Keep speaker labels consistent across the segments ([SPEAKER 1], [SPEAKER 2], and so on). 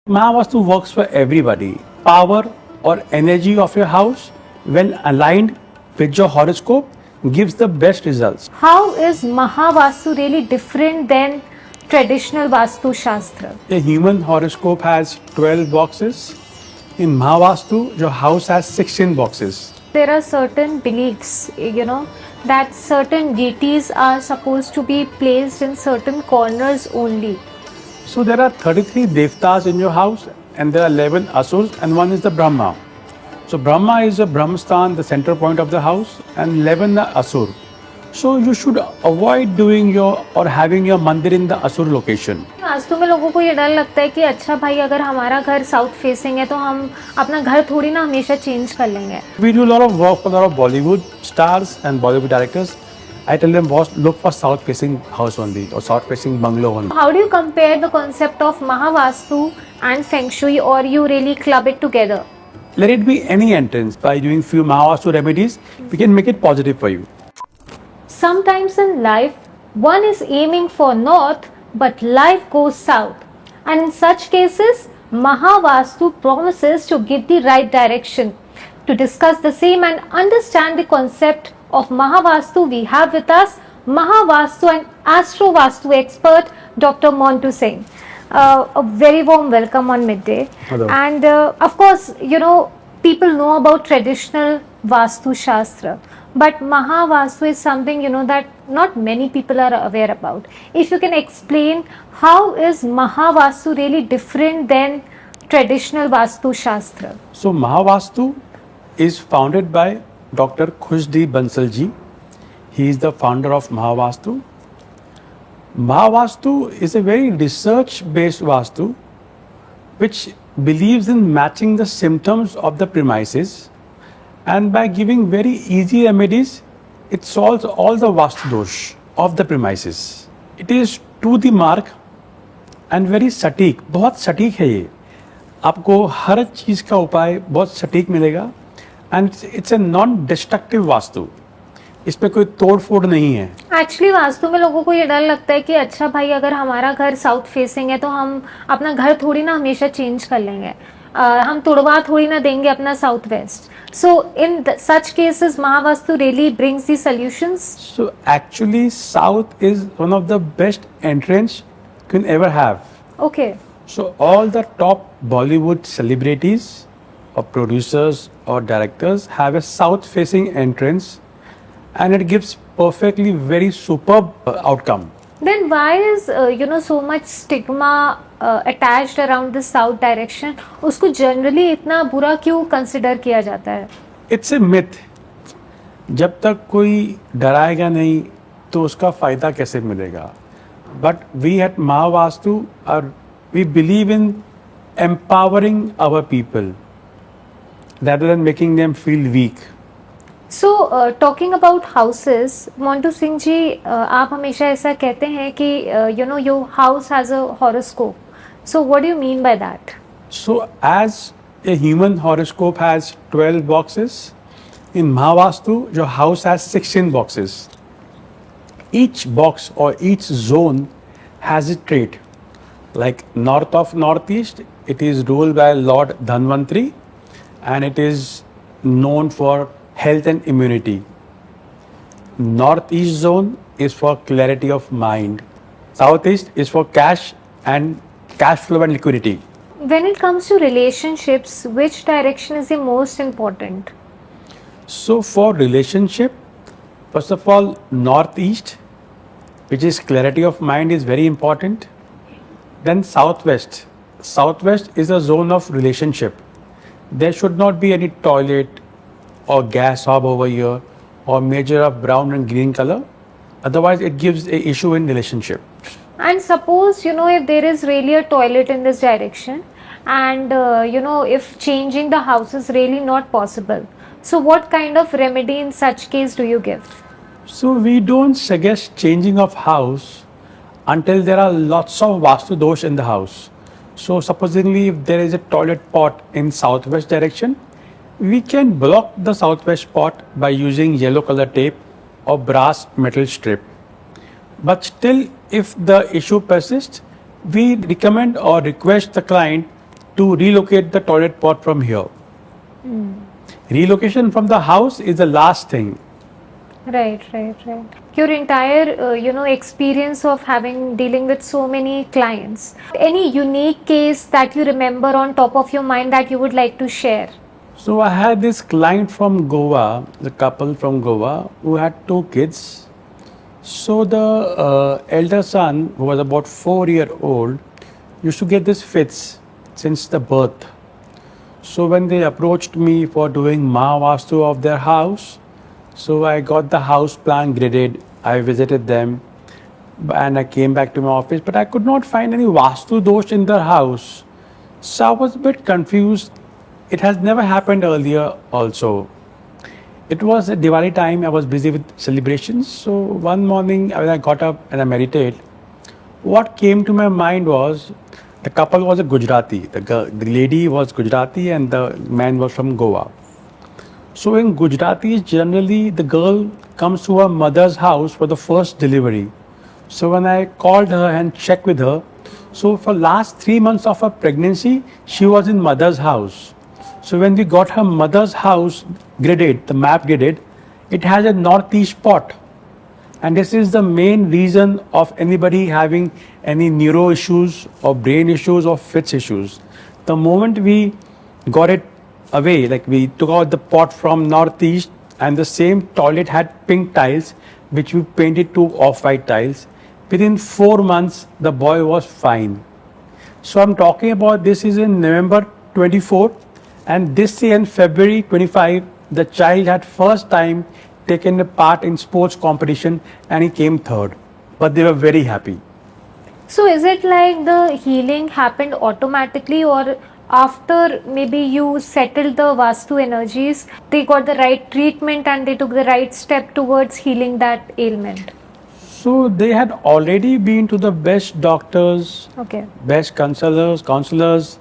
[SPEAKER 1] Mahavastu works for everybody. Power or energy of your house, when aligned with your horoscope, gives the best results.
[SPEAKER 2] How is Mahavastu really different than traditional Vastu Shastra?
[SPEAKER 1] A human horoscope has 12 boxes. In Mahavastu, your house has 16 boxes.
[SPEAKER 2] There are certain beliefs, that certain deities are supposed to be placed in certain corners only.
[SPEAKER 1] So there are 33 Devatas in your house, and there are 11 assurs, and one is the Brahma. So Brahma is a Brahmastan, the center point of the house, and 11 the assur. So you should avoid doing your or having your mandir in the assur location.
[SPEAKER 2] Vastu में लोगों को ये डर लगता है कि अच्छा भाई अगर हमारा घर साउथ फेसिंग है तो हम अपना घर थोड़ी ना हमेशा चेंज कर लेंगे.
[SPEAKER 1] We do a lot of work for a lot of Bollywood stars and Bollywood directors. I tell them, boss, look for south facing house only or south facing bungalow only.
[SPEAKER 2] How do you compare the concept of Mahavastu and Feng Shui, or you really club it together?
[SPEAKER 1] Let it be any entrance. By doing few Mahavastu remedies, we can make it positive for you.
[SPEAKER 2] Sometimes in life, one is aiming for north, but life goes south. And in such cases, Mahavastu promises to give the right direction. To discuss the same and understand the concept of Mahavastu, we have with us Mahavastu and Astrovastu expert, Dr. Montu Singh. A very warm welcome on MidDay.
[SPEAKER 1] Hello.
[SPEAKER 2] And of course, people know about traditional Vastu Shastra. But Mahavastu is something, that not many people are aware about. If you can explain, how is Mahavastu really different than traditional Vastu Shastra?
[SPEAKER 1] So Mahavastu is founded by Dr. Khushdi Bansal ji. He is the founder of Mahavastu. Mahavastu is a very research-based Vastu which believes in matching the symptoms of the premises, and by giving very easy remedies, it solves all the Vastu dosh of the premises. It is to the mark and very सटीक, बहुत सटीक है ये. आपको हर चीज़ का उपाय बहुत सटीक मिलेगा, and it's a non-destructive vastu. इसमें कोई तोड़ फोड़ नहीं है.
[SPEAKER 2] एक्चुअली वास्तु में लोगों को ये डर लगता है कि अच्छा भाई अगर हमारा घर साउथ फेसिंग है तो हम अपना घर थोड़ी ना हमेशा चेंज कर लेंगे. हम तुड़वा थोड़ी ना देंगे अपना south west. So in such cases, Mahavastu really brings the solutions.
[SPEAKER 1] So actually, south is one of the best entrance you can ever have.
[SPEAKER 2] Okay.
[SPEAKER 1] So all the top Bollywood celebrities or producers or directors have a south-facing entrance, and it gives perfectly very superb outcome.
[SPEAKER 2] Then why is so much stigma attached around the south direction? उसको generally इतना बुरा क्यों consider किया जाता है?
[SPEAKER 1] It's a myth. जब तक कोई डराएगा नहीं तो उसका फायदा कैसे मिलेगा? But we at Mahavastu we believe in empowering our people rather than making them feel weak.
[SPEAKER 2] So talking about houses, Montu Singh जी, आप हमेशा ऐसा कहते हैं कि your house has a horoscope. So what do you mean by that?
[SPEAKER 1] So as a human horoscope has 12 boxes, in Mahavastu your house has 16 boxes. Each box or each zone has a trait. Like north of northeast, it is ruled by Lord Dhanvantri, and it is known for health and immunity. Northeast zone is for clarity of mind. Southeast is for cash flow and liquidity.
[SPEAKER 2] When it comes to relationships, which direction is the most important?
[SPEAKER 1] So for relationship, first of all, northeast, which is clarity of mind, is very important. Then southwest. Southwest is a zone of relationship. There should not be any toilet or gas hob over here or major of brown and green color. Otherwise, it gives a issue in relationship.
[SPEAKER 2] And suppose, if there is really a toilet in this direction, and if changing the house is really not possible, so what kind of remedy in such case do you give?
[SPEAKER 1] So we don't suggest changing of house until there are lots of Vastu dosh in the house. So supposedly if there is a toilet pot in southwest direction, we can block the southwest pot by using yellow color tape or brass metal strip. But still, if the issue persists, we recommend or request the client to relocate the toilet pot from here. Relocation from the house is the last thing.
[SPEAKER 2] Right. Your entire, experience of dealing with so many clients. Any unique case that you remember on top of your mind that you would like to share?
[SPEAKER 1] So I had this client from Goa, the couple from Goa, who had 2 kids. So the elder son, who was about 4-year-old, used to get these fits since the birth. So when they approached me for doing Mahavastu of their house, so I got the house plan gridded, I visited them, and I came back to my office, but I could not find any Vastu dosh in their house. So I was a bit confused. It has never happened earlier also. It was at Diwali time, I was busy with celebrations. So one morning when I got up and I meditated, what came to my mind was the couple was a Gujarati. The lady was Gujarati and the man was from Goa. So in Gujaratis, generally the girl comes to her mother's house for the first delivery. So when I called her and checked with her, so for last 3 months of her pregnancy, she was in mother's house. So when we got her mother's house gridded, the map gridded, it has a northeast pot. And this is the main reason of anybody having any neuro issues or brain issues or fits issues. The moment we got it away, like we took out the pot from northeast and the same toilet had pink tiles, which we painted to off-white tiles. Within 4 months, the boy was fine. So I'm talking about this is in November 24, and this year in February 25, the child had first time taken a part in sports competition and he came third. But they were very happy.
[SPEAKER 2] So is it like the healing happened automatically, or after maybe you settled the Vastu energies, they got the right treatment and they took the right step towards healing that ailment?
[SPEAKER 1] So they had already been to the best doctors,
[SPEAKER 2] Okay.
[SPEAKER 1] best counselors.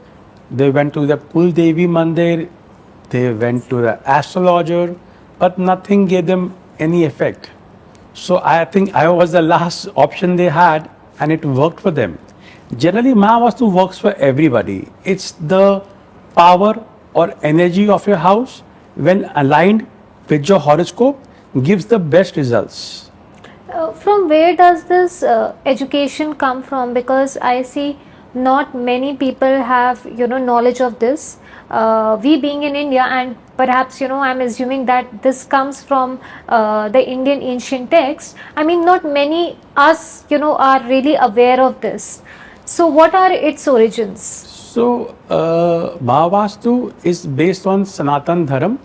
[SPEAKER 1] They went to the Kul Devi Mandir, they went to the astrologer, but nothing gave them any effect. So I think I was the last option they had and it worked for them. Generally, Mahavastu works for everybody. It's the power or energy of your house when aligned with your horoscope gives the best results.
[SPEAKER 2] From where does this education come from? Because I see not many people have knowledge of this. We being in India, and perhaps I'm assuming that this comes from the Indian ancient text. I mean, not many us are really aware of this. So what are its origins?
[SPEAKER 1] So Mahavastu is based on Sanatan Dharam,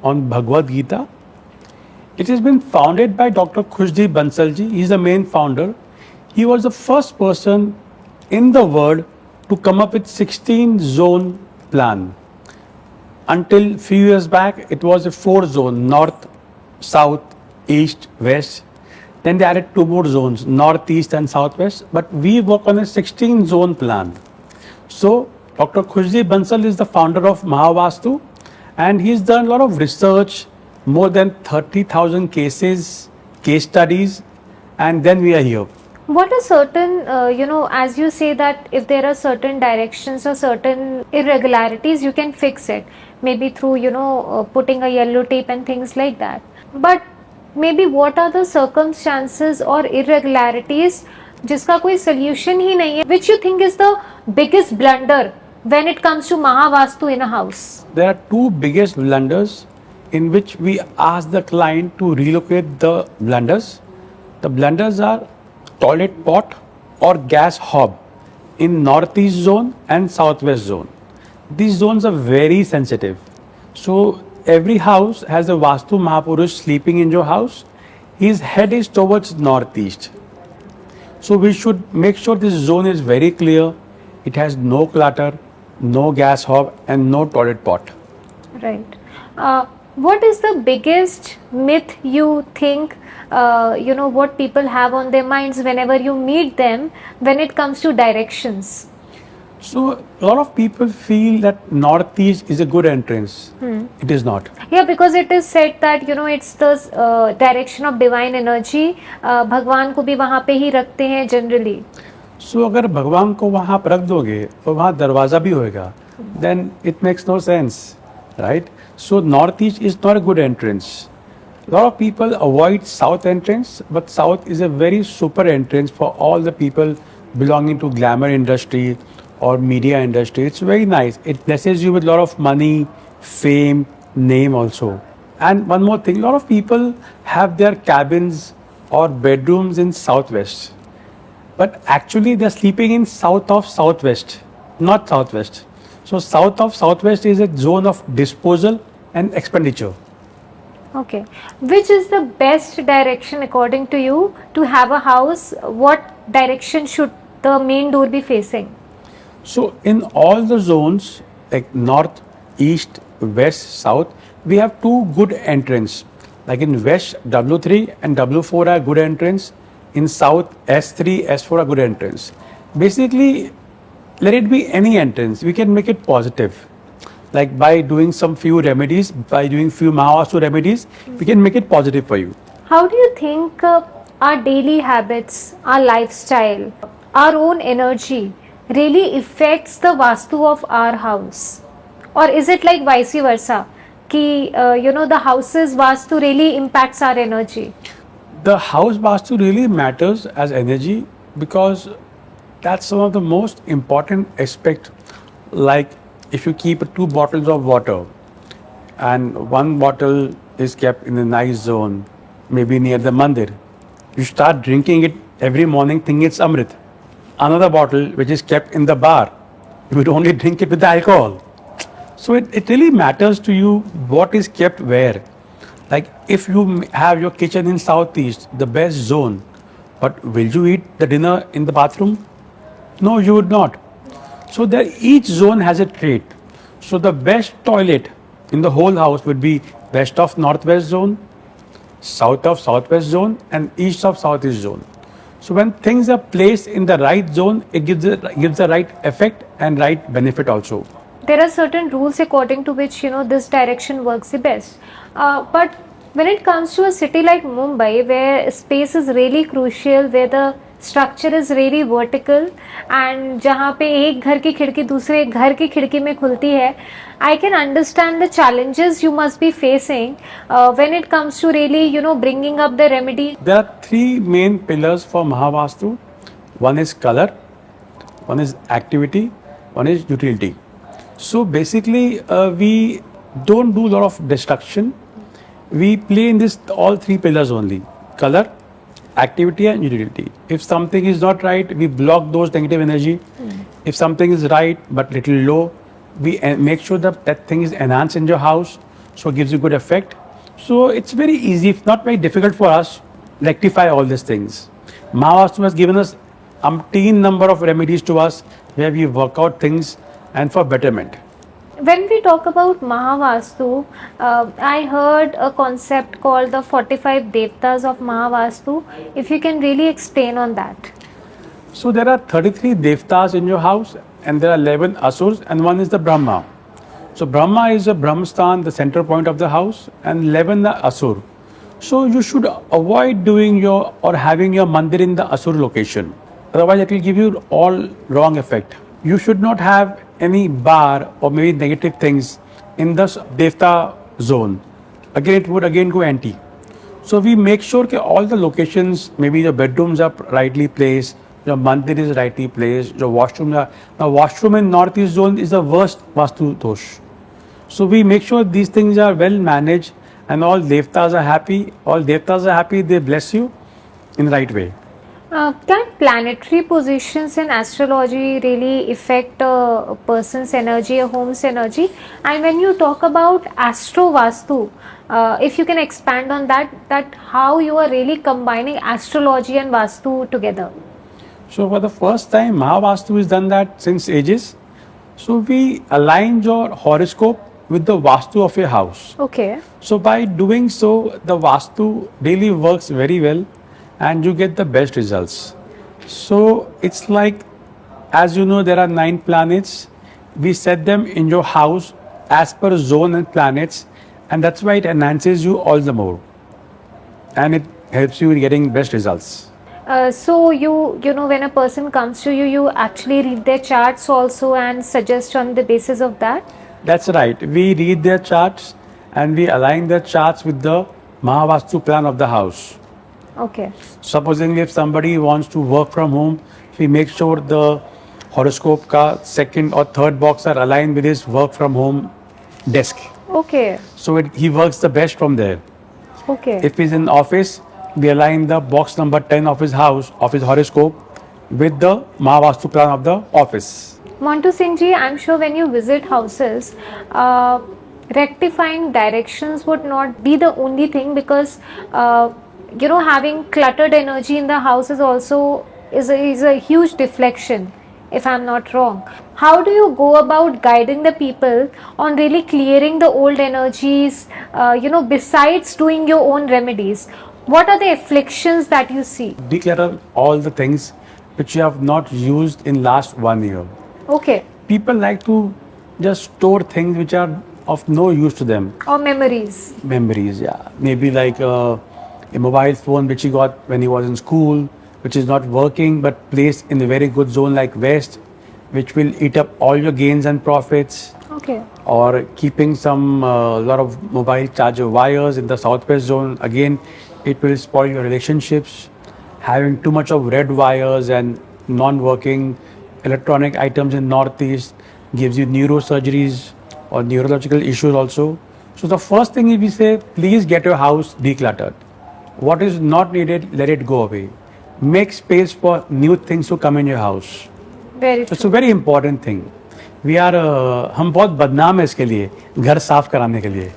[SPEAKER 1] on Bhagavad Gita. It has been founded by Dr. Khushdeep Bansalji. He is the main founder. He was the first person in the world to come up with 16 zone plan. Until few years back, it was a 4-zone, north, south, east, west. Then they added 2 more zones, northeast and southwest. But we work on a 16-zone plan. So Dr. Khushdeep Bansal is the founder of Mahavastu, and he's done a lot of research, more than 30,000 cases, case studies, and then we are here.
[SPEAKER 2] What are certain, as you say that if there are certain directions or certain irregularities, you can fix it. Maybe through, putting a yellow tape and things like that. But maybe what are the circumstances or irregularities जिसका कोई solution ही नहीं है, which you think is the biggest blunder when it comes to Mahavastu in a house?
[SPEAKER 1] There are 2 biggest blunders in which we ask the client to relocate the blunders. The blunders are toilet pot or gas hob in northeast zone and southwest zone. These zones are very sensitive. So every house has a Vastu Mahapurush sleeping in your house. His head is towards northeast. So we should make sure this zone is very clear. It has no clutter, no gas hob and no toilet pot.
[SPEAKER 2] Right. What is the biggest myth you think, what people have on their minds whenever you meet them when it comes to directions?
[SPEAKER 1] So a lot of people feel that northeast is a good entrance. It is not.
[SPEAKER 2] Yeah, because it is said that it's the direction of divine energy. भगवान को भी वहाँ पे ही रखते हैं generally.
[SPEAKER 1] सो अगर भगवान को वहाँ आप रख दोगे और वहाँ दरवाज़ा भी होएगा, then it makes no sense, right? So northeast is not a good entrance. A lot of people avoid south entrance, but south is a very super entrance for all the people belonging to glamour industry or media industry. It's very nice. It blesses you with a lot of money, fame, name also. And one more thing, a lot of people have their cabins or bedrooms in southwest, but actually they're sleeping in south of southwest, not southwest. So south of southwest is a zone of disposal and expenditure.
[SPEAKER 2] Okay. Which is the best direction according to you to have a house? What direction should the main door be facing?
[SPEAKER 1] So in all the zones like north, east, west, south, we have two good entrance. Like in west, W3 and W4 are good entrance. In south, S3, S4 are good entrance. Basically, let it be any entrance. We can make it positive. Like by doing some few remedies, by doing few Mahavastu remedies, we can make it positive for you.
[SPEAKER 2] How do you think our daily habits, our lifestyle, our own energy really affects the Vastu of our house? Or is it like vice versa? Ki, the house's Vastu really impacts our energy.
[SPEAKER 1] The house Vastu really matters as energy because that's one of the most important aspect. Like if you keep two bottles of water and one bottle is kept in a nice zone, maybe near the mandir, you start drinking it every morning thinking it's Amrit. Another bottle which is kept in the bar, you would only drink it with the alcohol. So it really matters to you what is kept where. Like if you have your kitchen in southeast, the best zone, but will you eat the dinner in the bathroom? No, you would not. So there each zone has a trait. So the best toilet in the whole house would be west of northwest zone, south of southwest zone, and east of southeast zone. So when things are placed in the right zone, it gives the right effect and right benefit also.
[SPEAKER 2] There are certain rules according to which this direction works the best. But when it comes to a city like Mumbai, where space is really crucial, where the structure is really vertical, and जहाँ पे एक घर की खिड़की दूसरे घर की खिड़की में खुलती है, I can understand the challenges you must be facing when it comes to really bringing up the remedy.
[SPEAKER 1] There are three main pillars for Mahavastu. One is color, one is activity, one is utility. So basically, we don't do a lot of destruction. We play in this all three pillars only: color, activity, and utility. If something is not right, we block those negative energy. If something is right but little low, we make sure that that thing is enhanced in your house, so it gives you good effect. So it's very easy, if not very difficult for us, rectify all these things. Mahavastu has given us umpteen number of remedies to us where we work out things and for betterment.
[SPEAKER 2] When we talk about Mahavastu, I heard a concept called the 45 Devatas of Mahavastu. If you can really explain on that.
[SPEAKER 1] So there are 33 Devatas in your house and there are 11 assurs and one is the Brahma. So Brahma is a Brahmastan, the center point of the house, and 11 the assur. So you should avoid doing your or having your mandir in the assur location. Otherwise it will give you all wrong effect. You should not have any bar or maybe negative things in the Devta zone. Again, it would again go anti. So we make sure that all the locations, maybe the bedrooms are rightly placed, your mandir is rightly placed, your washroom are. Now washroom in northeast zone is the worst Vastu dosh. So we make sure these things are well managed and all Devtas are happy. All Devtas are happy, they bless you in the right way.
[SPEAKER 2] Can planetary positions in astrology really affect a person's energy, a home's energy? And when you talk about Astrovastu, if you can expand on that how you are really combining astrology and Vastu together.
[SPEAKER 1] So for the first time, Mahavastu has done that since ages. So we align your horoscope with the Vastu of your house.
[SPEAKER 2] Okay.
[SPEAKER 1] So by doing so, the Vastu really works very well and you get the best results. So it's like, as you know, there are 9 planets. We set them in your house as per zone and planets, and that's why it enhances you all the more. And it helps you in getting best results.
[SPEAKER 2] So you know when a person comes to you, you actually read their charts also and suggest on the basis of that.
[SPEAKER 1] That's right. We read their charts and we align their charts with the Mahavastu plan of the house.
[SPEAKER 2] Okay.
[SPEAKER 1] Supposing if somebody wants to work from home, we make sure the horoscope ka second or third box are aligned with his work from home desk.
[SPEAKER 2] Okay.
[SPEAKER 1] So he works the best from there.
[SPEAKER 2] Okay.
[SPEAKER 1] If he's in office, we align the box number 10 of his house, of his horoscope, with the Mahavastu plan of the office.
[SPEAKER 2] Montu Singh ji, I'm sure when you visit houses, rectifying directions would not be the only thing, because having cluttered energy in the house is also is a huge deflection, if I'm not wrong. How do you go about guiding the people on really clearing the old energies, besides doing your own remedies? What are the afflictions that you see?
[SPEAKER 1] Declutter all the things which you have not used in last 1 year.
[SPEAKER 2] Okay.
[SPEAKER 1] People like to just store things which are of no use to them.
[SPEAKER 2] Or memories.
[SPEAKER 1] Memories, yeah. Maybe like a mobile phone which he got when he was in school, which is not working but placed in a very good zone like West, which will eat up all your gains and profits.
[SPEAKER 2] Okay.
[SPEAKER 1] Or keeping some lot of mobile charger wires in the Southwest zone, again, it will spoil your relationships. Having too much of red wires and non-working electronic items in Northeast gives you neurosurgeries or neurological issues also. So the first thing is we say, please get your house decluttered. What is not needed, let it go away. Make space for new things to come in your house.
[SPEAKER 2] Very
[SPEAKER 1] It's
[SPEAKER 2] true.
[SPEAKER 1] a very important thing. We are हम बहुत बदनाम है इसके लिए, घर साफ कराने के लिए.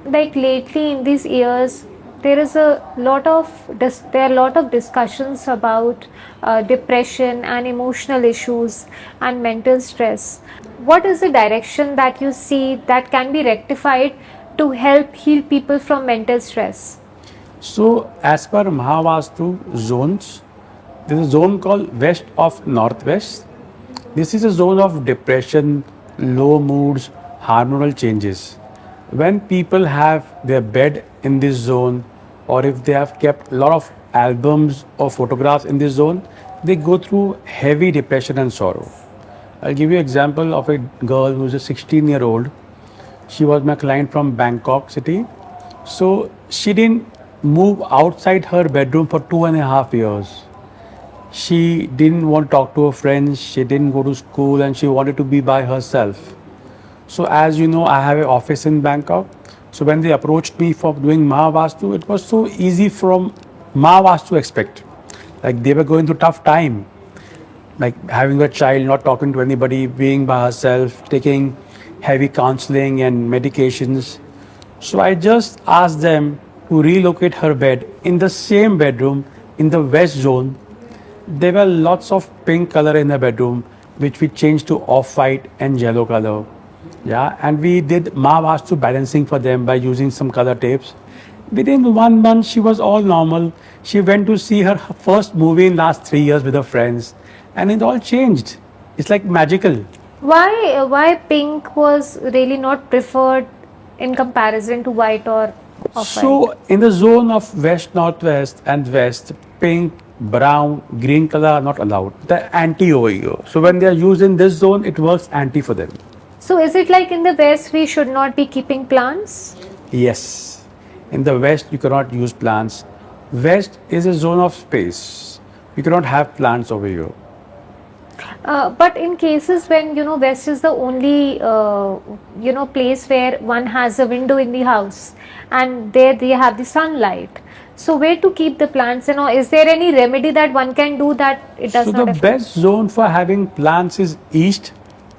[SPEAKER 2] Like lately in these years, there is a lot of there are a lot of discussions about depression and emotional issues and mental stress. What is the direction that you see that can be rectified to help heal people from mental stress?
[SPEAKER 1] So as per Mahavastu zones, there is a zone called West of Northwest. This is a zone of depression, low moods, hormonal changes. When people have their bed in this zone, or if they have kept a lot of albums or photographs in this zone, they go through heavy depression and sorrow. I'll give you an example of a girl who's a 16-year-old. She was my client from Bangkok city. So she didn't move outside her bedroom for 2.5 years. She didn't want to talk to her friends, she didn't go to school, and she wanted to be by herself. So as you know, I have an office in Bangkok. So when they approached me for doing Mahavastu, it was so easy from Mahavastu expect. Like they were going through tough time, like having a child, not talking to anybody, being by herself, taking heavy counseling and medications. So I just asked them to relocate her bed in the same bedroom in the west zone. There were lots of pink color in the bedroom, which we changed to off-white and yellow color. Yeah, and we did Mahavastu balancing for them by using some color tapes. Within 1 month, she was all normal. She went to see her first movie in last 3 years with her friends, and it all changed. It's like magical.
[SPEAKER 2] Why pink was really not preferred in comparison to white or off-white?
[SPEAKER 1] So in the zone of west, northwest, and west, pink, brown, green color are not allowed. They're anti over here. So when they are used in this zone, it works anti for them.
[SPEAKER 2] So is it like in the West we should not be keeping plants?
[SPEAKER 1] Yes. In the west, you cannot use plants. West is a zone of space. You cannot have plants over here.
[SPEAKER 2] But in cases when West is the only place where one has a window in the house, and there they have the sunlight. So where to keep the plants, and is there any remedy that one can do that it does
[SPEAKER 1] So
[SPEAKER 2] not
[SPEAKER 1] the
[SPEAKER 2] affect?
[SPEAKER 1] best zone for having plants is east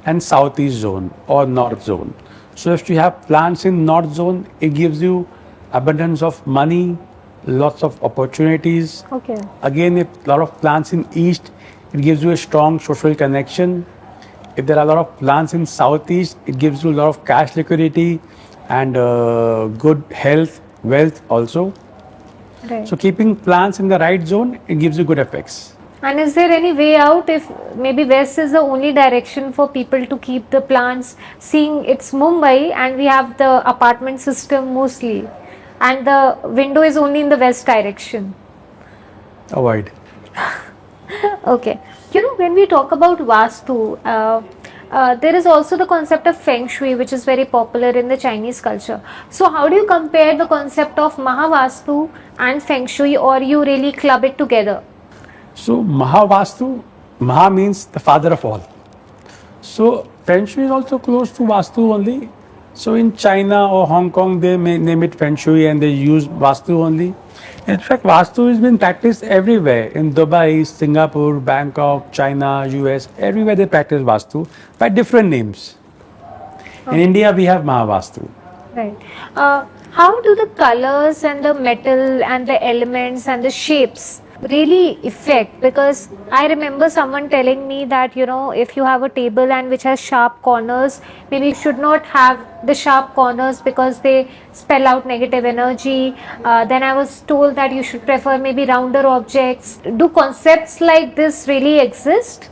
[SPEAKER 1] and southeast zone or north zone. So if you have plants in north zone, it gives you abundance of money, lots of opportunities.
[SPEAKER 2] Okay.
[SPEAKER 1] Again, if a lot of plants in east, it gives you a strong social connection. If there are a lot of plants in southeast, it gives you a lot of cash liquidity and good health, wealth also.
[SPEAKER 2] Right.
[SPEAKER 1] So keeping plants in the right zone, it gives you good effects.
[SPEAKER 2] And is there any way out if maybe West is the only direction for people to keep the plants, seeing it's Mumbai and we have the apartment system mostly, and the window is only in the west direction?
[SPEAKER 1] Avoid.
[SPEAKER 2] Okay. When we talk about Vastu, there is also the concept of Feng Shui, which is very popular in the Chinese culture. So, how do you compare the concept of Mahavastu and Feng Shui, or you really club it together?
[SPEAKER 1] So Mahavastu, Maha means the father of all. So Feng Shui is also close to Vastu only. So in China or Hong Kong, they may name it Feng Shui and they use Vastu only. In fact, Vastu has been practiced everywhere in Dubai, Singapore, Bangkok, China, US. Everywhere they practice Vastu by different names. In
[SPEAKER 2] Okay.
[SPEAKER 1] India, we have Mahavastu.
[SPEAKER 2] Right. How do the colors and the metal and the elements and the shapes really affect? Because I remember someone telling me that, if you have a table and which has sharp corners, maybe you should not have the sharp corners because they spell out negative energy. Then I was told that you should prefer maybe rounder objects. Do concepts like this really exist?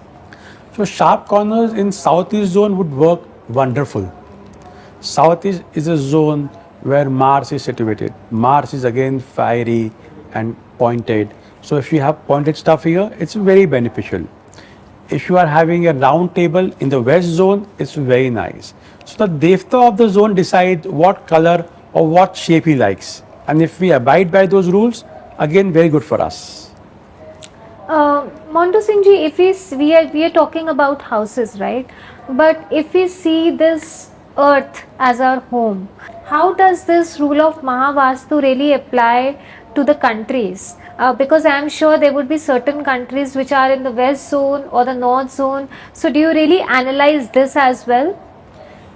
[SPEAKER 1] So sharp corners in Southeast zone would work wonderful. Southeast is a zone where Mars is situated. Mars is again fiery and pointed. So if you have pointed stuff here, it's very beneficial. If you are having a round table in the west zone, it's very nice. So the devta of the zone decides what color or what shape he likes. And if we abide by those rules, again very good for us.
[SPEAKER 2] Montu Singh ji, if we are talking about houses, right? But if we see this earth as our home, how does this rule of Mahavastu really apply to the countries? Because I am sure there would be certain countries which are in the west zone or the north zone. So do you really analyze this as well?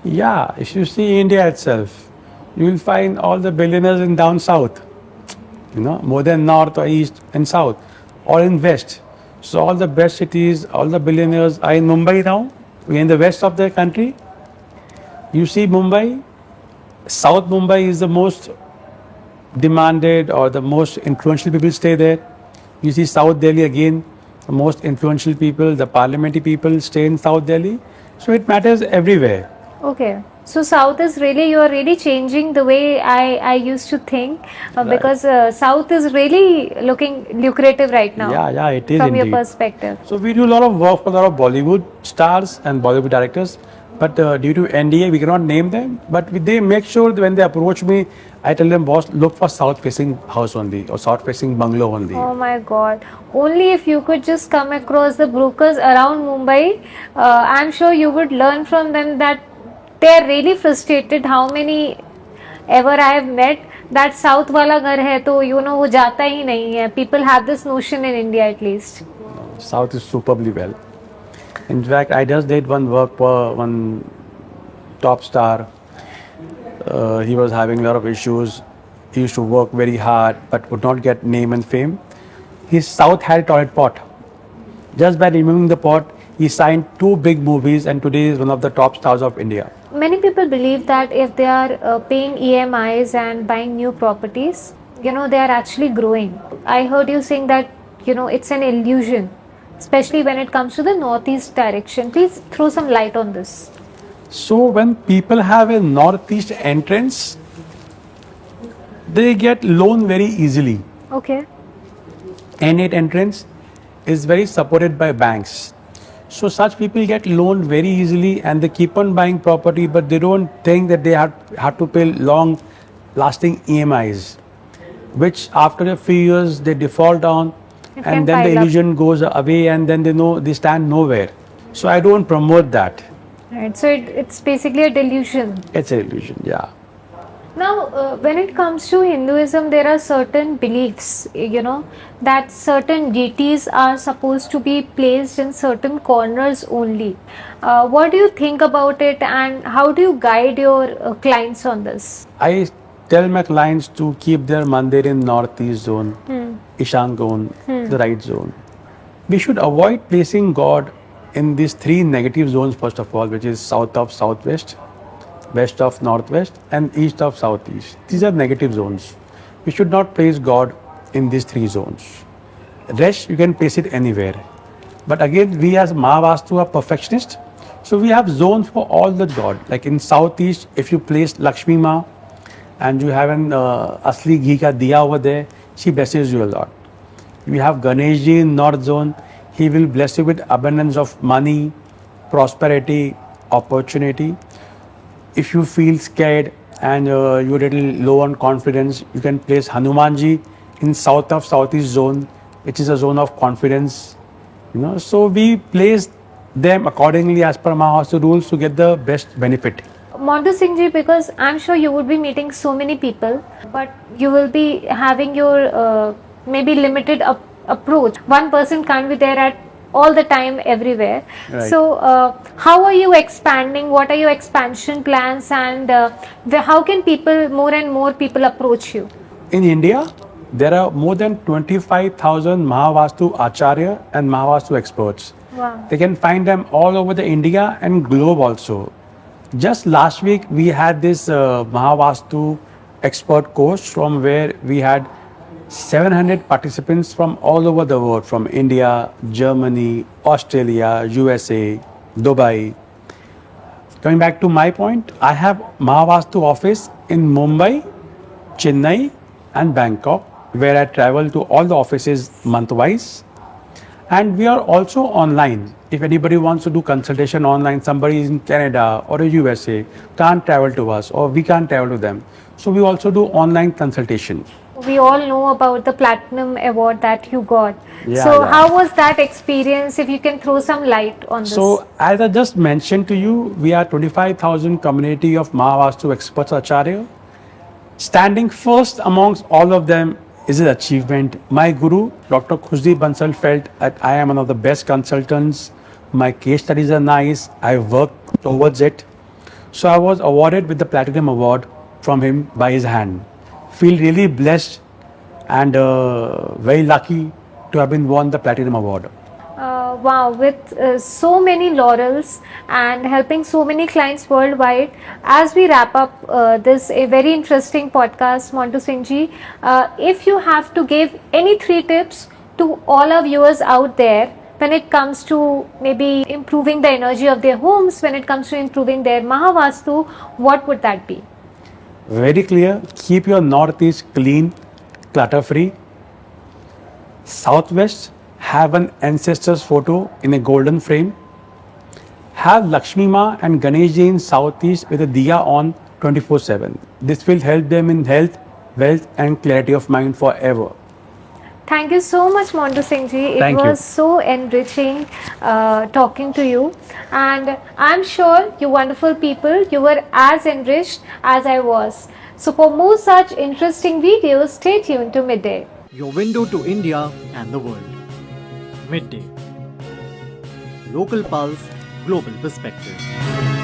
[SPEAKER 1] Yeah, if you see India itself, you will find all the billionaires in down south, more than north or east and south, or in west. So all the best cities, all the billionaires are in Mumbai now. We're in the west of the country. You see Mumbai, South Mumbai is the most demanded or the most influential people stay there. You see South Delhi again, the most influential people, the parliamentary people stay in South Delhi. So it matters everywhere.
[SPEAKER 2] Okay. So South is really, you are really changing the way I used to think
[SPEAKER 1] Right.
[SPEAKER 2] because South is really looking lucrative right now
[SPEAKER 1] Yeah, it is
[SPEAKER 2] from your
[SPEAKER 1] indeed.
[SPEAKER 2] perspective.
[SPEAKER 1] So we do a lot of work for a lot of Bollywood stars and Bollywood directors, but due to NDA, we cannot name them. But they make sure that when they approach me, I tell them, boss, look for south-facing house only or south-facing bungalow only.
[SPEAKER 2] Oh my God. Only if you could just come across the brokers around Mumbai, I'm sure you would learn from them that they're really frustrated. How many ever I have met that South wala ghar hai to वो जाता ही नहीं है. People have this notion in India at least.
[SPEAKER 1] South is superbly well. In fact, I just did one work for one top star. He was having a lot of issues. He used to work very hard but would not get name and fame. His South had a toilet pot. Just by removing the pot, he signed 2 big movies and today is one of the top stars of India.
[SPEAKER 2] Many people believe that if they are paying EMIs and buying new properties, they are actually growing. I heard you saying that, it's an illusion, especially when it comes to the northeast direction. Please throw some light on this.
[SPEAKER 1] So when people have a northeast entrance, they get loan very easily.
[SPEAKER 2] Okay.
[SPEAKER 1] N8 entrance is very supported by banks. So such people get loaned very easily and they keep on buying property, but they don't think that they have to pay long lasting EMIs, which after a few years they default on
[SPEAKER 2] It
[SPEAKER 1] and
[SPEAKER 2] can
[SPEAKER 1] then the
[SPEAKER 2] pile up.
[SPEAKER 1] illusion goes away and then they know they stand nowhere. So I don't promote that.
[SPEAKER 2] Right. So it's basically a delusion.
[SPEAKER 1] It's an illusion, yeah.
[SPEAKER 2] Now, when it comes to Hinduism, there are certain beliefs, that certain deities are supposed to be placed in certain corners only. What do you think about it and how do you guide your clients on this?
[SPEAKER 1] I tell my clients to keep their mandir in northeast zone, Ishan zone, the right zone. We should avoid placing God in these 3 negative zones first of all, which is south of southwest, west of northwest and east of southeast. These are negative zones. We should not place God in these 3 zones. Rest you can place it anywhere. But again, we as Mahavastu are perfectionists. So we have zones for all the God. Like in southeast, if you place Lakshmi Ma and you have an asli ghee ka diya over there, she blesses you a lot. We have Ganeshji in North Zone. He will bless you with abundance of money, prosperity, opportunity. If you feel scared and you're a little low on confidence, you can place Hanumanji in south of southeast zone, which is a zone of confidence. So we place them accordingly as per Mahavastu rules to get the best benefit.
[SPEAKER 2] Montu Singh ji, because I'm sure you would be meeting so many people, but you will be having your maybe limited approach. One person can't be there at all the time everywhere.
[SPEAKER 1] Right.
[SPEAKER 2] So how are you expanding? What are your expansion plans, and how can more and more people approach you?
[SPEAKER 1] In India, there are more than 25,000 Mahavastu Acharya and Mahavastu experts.
[SPEAKER 2] Wow.
[SPEAKER 1] They can find them all over the India and globe also. Just last week, we had this Mahavastu expert course from where we had 700 participants from all over the world, from India, Germany, Australia, USA, Dubai. Coming back to my point, I have Mahavastu office in Mumbai, Chennai and Bangkok, where I travel to all the offices month-wise. And we are also online. If anybody wants to do consultation online, somebody is in Canada or a USA, can't travel to us, or we can't travel to them. So we also do online consultation.
[SPEAKER 2] We all know about the Platinum Award that you got.
[SPEAKER 1] Yeah.
[SPEAKER 2] How was that experience? If you can throw some light on this.
[SPEAKER 1] So as I just mentioned to you, we are 25,000 community of Mahavastu experts Acharya. Standing first amongst all of them is an achievement. My guru, Dr. Khusdi Bansal, felt that I am one of the best consultants. My case studies are nice. I worked towards it. So I was awarded with the Platinum Award from him by his hand. Feel really blessed and very lucky to have been won the Platinum Award.
[SPEAKER 2] Wow, with so many laurels and helping so many clients worldwide. As we wrap up this a very interesting podcast, Montu Singh ji, if you have to give any 3 tips to all our viewers out there when it comes to maybe improving the energy of their homes, when it comes to improving their Mahavastu, what would that be?
[SPEAKER 1] Very clear. Keep your northeast clean, clutter free. Southwest, have an ancestor's photo in a golden frame. Have Lakshmi Ma and Ganeshji in southeast with a diya on 24/7. This will help them in health, wealth and clarity of mind forever.
[SPEAKER 2] Thank you so much, Montu Singh ji. It was so enriching talking to you, and I'm sure you wonderful people, you were as enriched as I was. So for more such interesting videos, stay tuned to MidDay.
[SPEAKER 3] Your window to India and the world. MidDay. Local pulse, global perspective.